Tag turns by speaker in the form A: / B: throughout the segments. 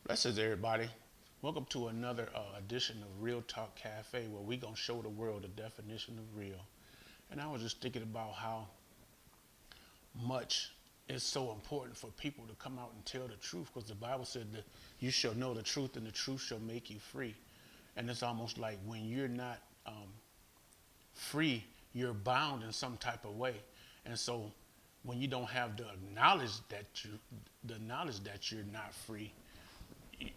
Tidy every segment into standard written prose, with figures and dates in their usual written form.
A: Blessings, everybody. Welcome to another edition of Real Talk Cafe, where we're going to show the world the definition of real. And I was just thinking about how much it's so important for people to come out and tell the truth, because the Bible said that you shall know the truth and the truth shall make you free. And it's almost like when you're not free, you're bound in some type of way. And so when you don't have the knowledge that you're not free,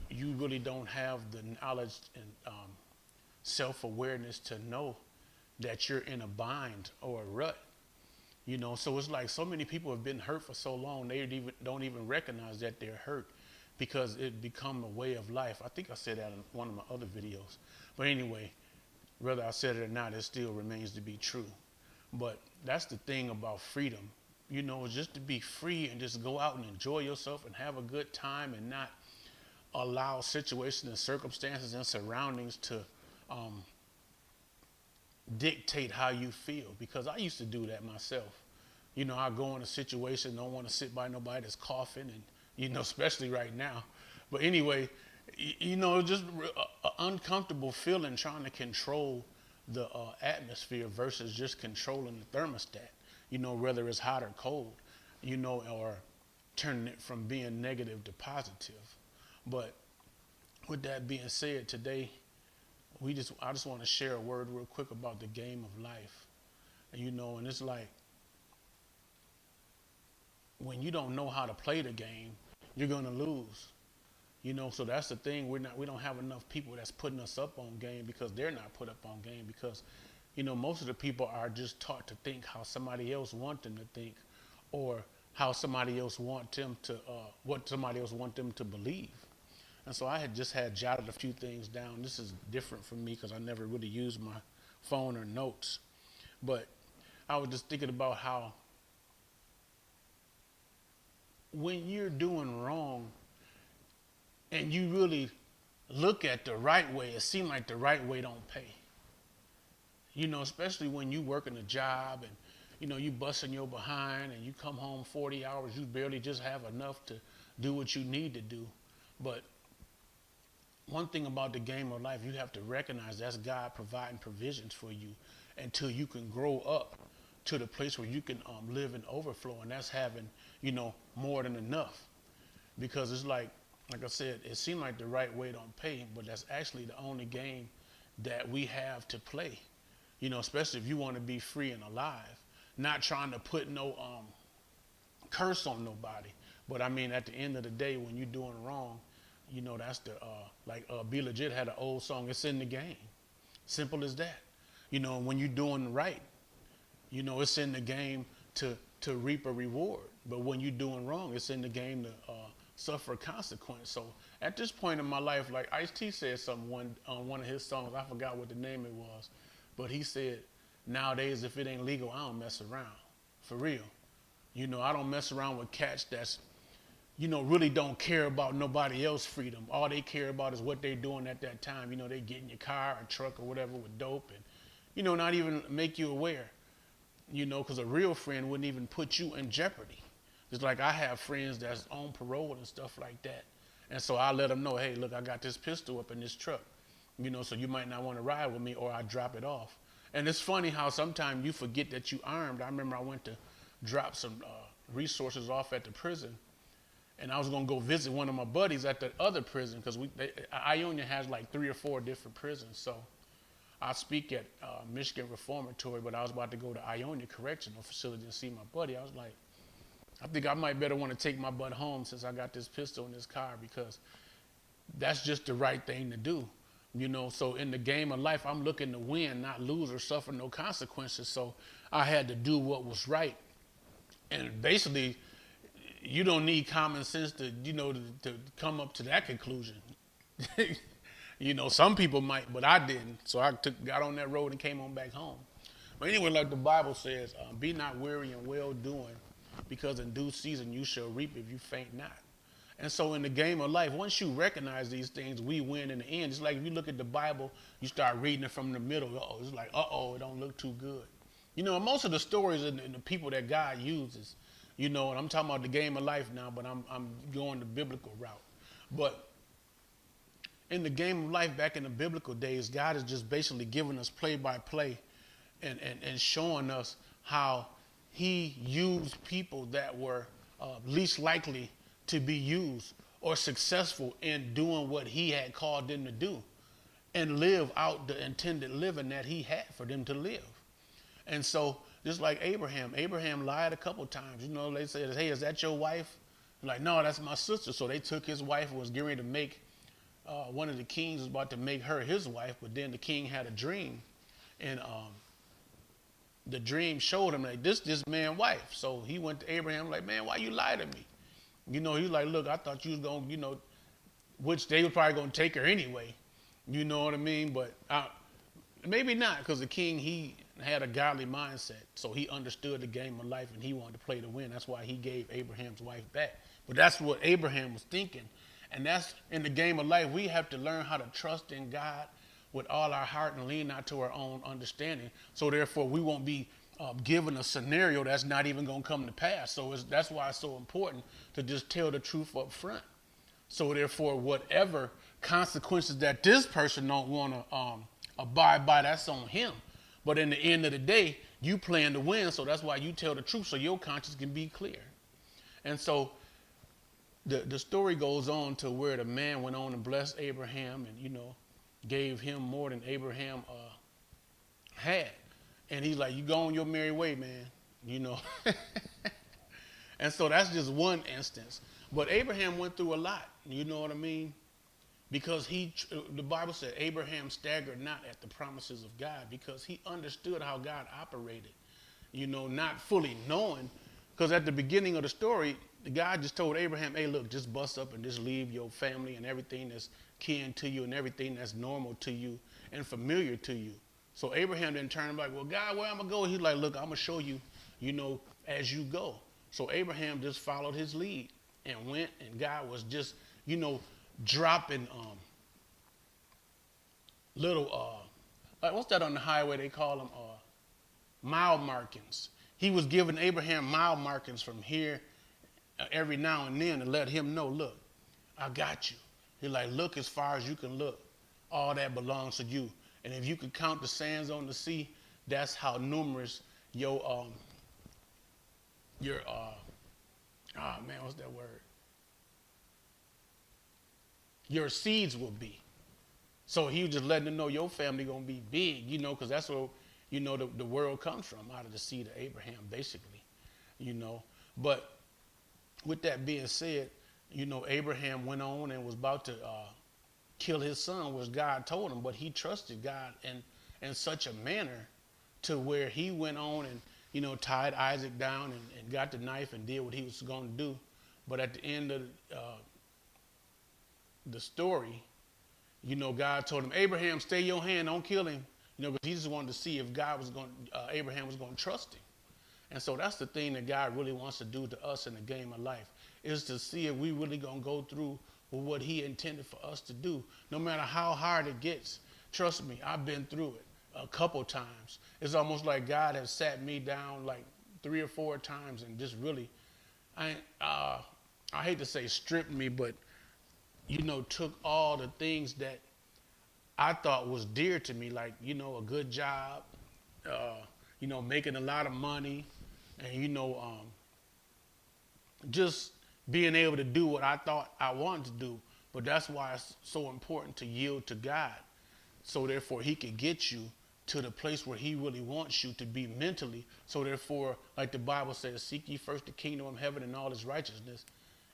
A: you really don't have the knowledge and self-awareness to know that you're in a bind or a rut. So it's like so many people have been hurt for so long they don't even recognize that they're hurt because it become a way of life. I think I said that in one of my other videos. But anyway, whether I said it or not, it still remains to be true. But that's the thing about freedom, just to be free and just go out and enjoy yourself and have a good time and not allow situations and circumstances and surroundings to um, dictate how you feel. Because I used to do that myself. I go in a situation, don't want to sit by nobody that's coughing, and especially right now. But anyway, just an uncomfortable feeling trying to control the atmosphere versus just controlling the thermostat. Whether it's hot or cold, or turning it from being negative to positive. But with that being said, today I just want to share a word real quick about the game of life. And it's like when you don't know how to play the game, you're gonna lose. So that's the thing. We don't have enough people that's putting us up on game because they're not put up on game because most of the people are just taught to think how somebody else want them to think, or how somebody else want them to what somebody else want them to believe. And so I had jotted a few things down. This is different from me because I never really used my phone or notes. But I was just thinking about how when you're doing wrong and you really look at the right way, it seems like the right way don't pay. Especially when you working a job and you busting your behind and you come home 40 hours, you barely just have enough to do what you need to do. But one thing about the game of life, you have to recognize that's God providing provisions for you until you can grow up to the place where you can live in overflow, and that's having more than enough. Because it's like I said, it seems like the right way don't pay, but that's actually the only game that we have to play. Especially if you want to be free and alive, not trying to put no curse on nobody. But I mean, at the end of the day, when you're doing wrong, that's the Be Legit had an old song. It's in the game. Simple as that. When you're doing right, it's in the game to reap a reward. But when you're doing wrong, it's in the game to suffer a consequence. So at this point in my life, like Ice-T said something on one of his songs, I forgot what the name it was, but he said, nowadays if it ain't legal, I don't mess around. For real. I don't mess around with cats that's really don't care about nobody else's freedom. All they care about is what they're doing at that time. They get in your car or truck or whatever with dope and, not even make you aware, because a real friend wouldn't even put you in jeopardy. It's like I have friends that's on parole and stuff like that. And so I let them know, hey, look, I got this pistol up in this truck, so you might not want to ride with me, or I drop it off. And it's funny how sometimes you forget that you armed. I remember I went to drop some resources off at the prison, and I was gonna go visit one of my buddies at the other prison because Ionia has like 3 or 4 different prisons. So I speak at Michigan Reformatory, but I was about to go to Ionia Correctional Facility and see my buddy. I was like, I think I might better want to take my butt home since I got this pistol in this car, because that's just the right thing to do. So in the game of life, I'm looking to win, not lose or suffer no consequences. So I had to do what was right. And basically, you don't need common sense to come up to that conclusion. Some people might, but I didn't. So I got on that road and came on back home. But anyway, like the Bible says, be not weary in well doing, because in due season you shall reap if you faint not. And so in the game of life, once you recognize these things, we win in the end. It's like if you look at the Bible, you start reading it from the middle. It's like, it don't look too good. Most of the stories and the people that God uses, and I'm talking about the game of life now, but I'm going the biblical route. But in the game of life back in the biblical days, God is just basically giving us play by play and showing us how he used people that were least likely to be used or successful in doing what he had called them to do and live out the intended living that he had for them to live. And so, just like Abraham lied a couple times. You know, they said, hey, is that your wife? I'm like, no, that's my sister. So they took his wife and was getting ready to make, one of the kings was about to make her his wife, but then the king had a dream. And the dream showed him, like, this man's wife. So he went to Abraham, like, man, why you lie to me? You know, he's like, look, I thought you was going to, you know, which they were probably going to take her anyway. You know what I mean? But maybe not, because the king, he had a godly mindset. So he understood the game of life and he wanted to play to win. That's why he gave Abraham's wife back. But that's what Abraham was thinking. And that's in the game of life. We have to learn how to trust in God with all our heart and lean not to our own understanding. So therefore, we won't be given a scenario that's not even going to come to pass. So that's why it's so important to just tell the truth up front. So therefore, whatever consequences that this person don't want to abide by, that's on him. But in the end of the day, you plan to win, so that's why you tell the truth, so your conscience can be clear. And so the story goes on to where the man went on and blessed Abraham and, you know, gave him more than Abraham had. And he's like, you go on your merry way, man, you know. And so that's just one instance. But Abraham went through a lot, you know what I mean? Because the Bible said Abraham staggered not at the promises of God because he understood how God operated, you know, not fully knowing. Because at the beginning of the story, God just told Abraham, hey, look, just bust up and just leave your family and everything that's kin to you and everything that's normal to you and familiar to you. So Abraham didn't turn like, well, God, where I'm going to go? He's like, look, I'm going to show you, you know, as you go. So Abraham just followed his lead and went, and God was just, you know, dropping little like what's that on the highway they call them mile markings. He was giving Abraham mile markings from here every now and then to let him know, look, I got you. He's like, look as far as you can look. All that belongs to you. And if you could count the sands on the sea, that's how numerous your what's that word? Your seeds will be. So he was just letting them know your family going to be big, you know, because that's where, you know, the world comes from, out of the seed of Abraham, basically, you know. But with that being said, you know, Abraham went on and was about to kill his son, which God told him, but he trusted God in such a manner to where he went on and, you know, tied Isaac down and got the knife and did what he was going to do. But at the end of the story, you know, God told him, Abraham, stay your hand, don't kill him, you know, because he just wanted to see if Abraham was going to trust him. And so that's the thing that God really wants to do to us in the game of life, is to see if we really going to go through with what he intended for us to do. No matter how hard it gets, trust me, I've been through it a couple times. It's almost like God has sat me down like 3 or 4 times and just really, I hate to say stripped me, but, you know, took all the things that I thought was dear to me, like, you know, a good job, you know, making a lot of money, and, you know, just being able to do what I thought I wanted to do. But that's why it's so important to yield to God. So therefore, he could get you to the place where he really wants you to be mentally. So therefore, like the Bible says, seek ye first the kingdom of heaven and all his righteousness,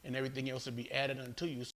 A: and everything else will be added unto you.